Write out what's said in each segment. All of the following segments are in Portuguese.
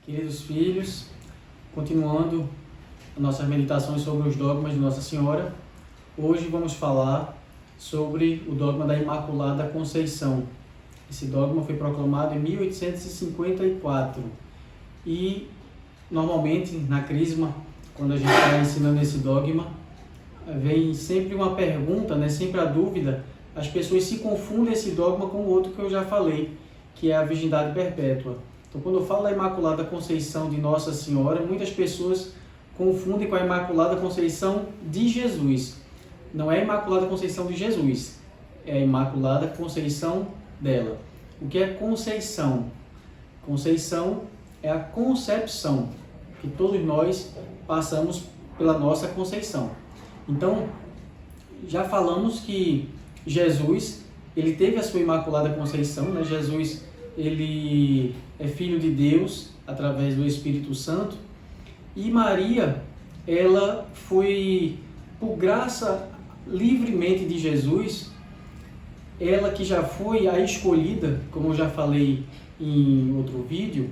Queridos filhos, continuando nossas meditações sobre os dogmas de Nossa Senhora, hoje vamos falar sobre o dogma da Imaculada Conceição. Esse dogma foi proclamado em 1854 e, normalmente, na Crisma, quando a gente está ensinando esse dogma, vem sempre uma pergunta, sempre a dúvida. As pessoas se confundem esse dogma com o outro que eu já falei, que é a virgindade perpétua. Então, quando eu falo da Imaculada Conceição de Nossa Senhora, muitas pessoas confundem com a Imaculada Conceição de Jesus. Não é a Imaculada Conceição de Jesus, é a Imaculada Conceição dela. O que é Conceição? Conceição é a concepção, que todos nós passamos pela nossa conceição. Então, já falamos que Jesus, ele teve a sua Imaculada Conceição, né? Jesus, ele é filho de Deus através do Espírito Santo, e Maria, ela foi, por graça livremente de Jesus, ela que já foi a escolhida, como eu já falei em outro vídeo,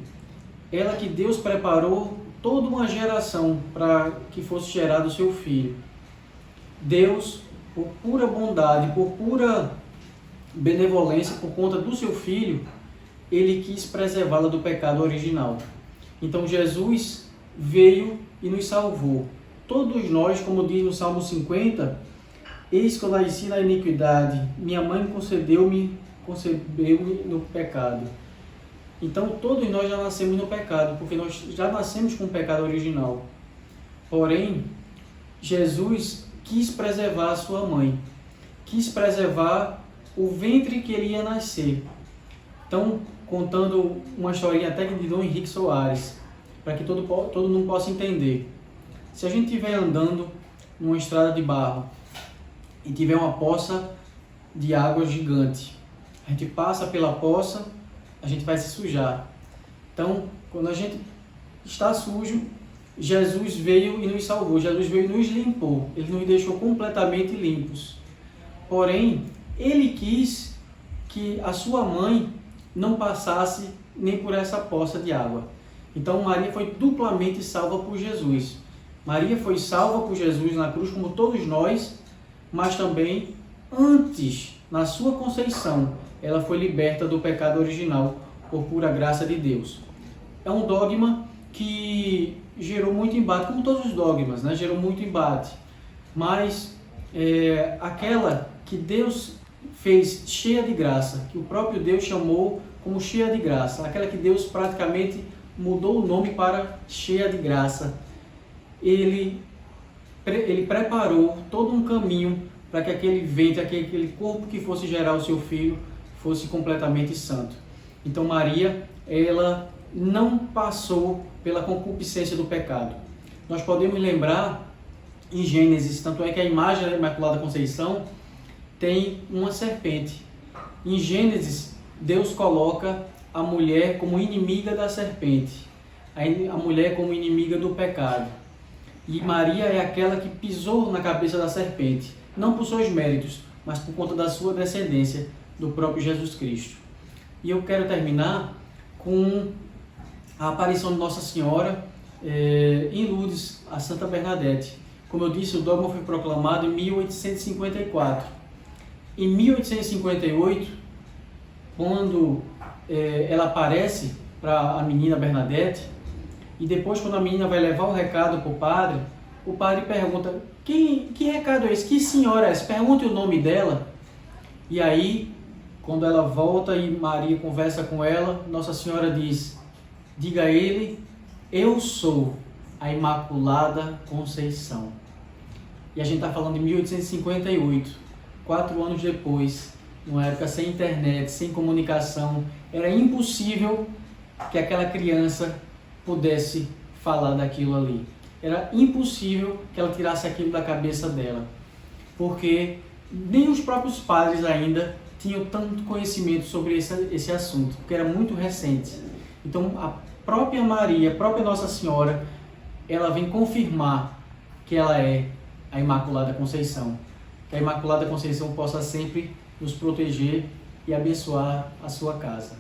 ela que Deus preparou toda uma geração para que fosse gerado o seu filho. Deus, por pura bondade, por pura benevolência, por conta do seu filho, ele quis preservá-la do pecado original. Então Jesus veio e nos salvou. Todos nós, como diz no Salmo 50, eis que eu nasci na iniquidade, minha mãe concebeu-me no pecado. Então todos nós já nascemos no pecado, porque nós já nascemos com o pecado original. Porém, Jesus quis preservar a sua mãe, quis preservar o ventre que ele ia nascer. Então, contando uma historinha até de Dom Henrique Soares, para que todo mundo possa entender. Se a gente estiver andando numa estrada de barro e tiver uma poça de água gigante, a gente passa pela poça, a gente vai se sujar. Então, quando a gente está sujo, Jesus veio e nos salvou, Jesus veio e nos limpou, ele nos deixou completamente limpos. Porém, ele quis que a sua mãe não passasse nem por essa poça de água. Então Maria foi duplamente salva por Jesus. Maria foi salva por Jesus na cruz, como todos nós, mas também antes, na sua conceição, ela foi liberta do pecado original por pura graça de Deus. É um dogma que gerou muito embate, como todos os dogmas, gerou muito embate. Mas aquela que Deus fez cheia de graça, que o próprio Deus chamou como cheia de graça, aquela que Deus praticamente mudou o nome para cheia de graça, ele preparou todo um caminho para que aquele ventre, aquele corpo que fosse gerar o seu filho, fosse completamente santo. Então Maria, ela não passou pela concupiscência do pecado. Nós podemos lembrar em Gênesis, tanto é que a imagem da Imaculada Conceição tem uma serpente. Em Gênesis, Deus coloca a mulher como inimiga da serpente, a mulher como inimiga do pecado. E Maria é aquela que pisou na cabeça da serpente, não por seus méritos, mas por conta da sua descendência, do próprio Jesus Cristo. E eu quero terminar com a aparição de Nossa Senhora em Lourdes, a Santa Bernadette. Como eu disse, o dogma foi proclamado em 1854. Em 1858, quando ela aparece para a menina Bernadette, e depois quando a menina vai levar o recado para o padre pergunta: que recado é esse? Que senhora é essa? Pergunte o nome dela. E aí, quando ela volta e Maria conversa com ela, Nossa Senhora diz: diga a ele, eu sou a Imaculada Conceição. E a gente está falando de 1858, 4 anos depois, numa época sem internet, sem comunicação, era impossível que aquela criança pudesse falar daquilo ali. Era impossível que ela tirasse aquilo da cabeça dela, porque nem os próprios padres ainda tinham tanto conhecimento sobre esse assunto, porque era muito recente. Então a própria Maria, a própria Nossa Senhora, ela vem confirmar que ela é a Imaculada Conceição. Que a Imaculada Conceição possa sempre nos proteger e abençoar a sua casa.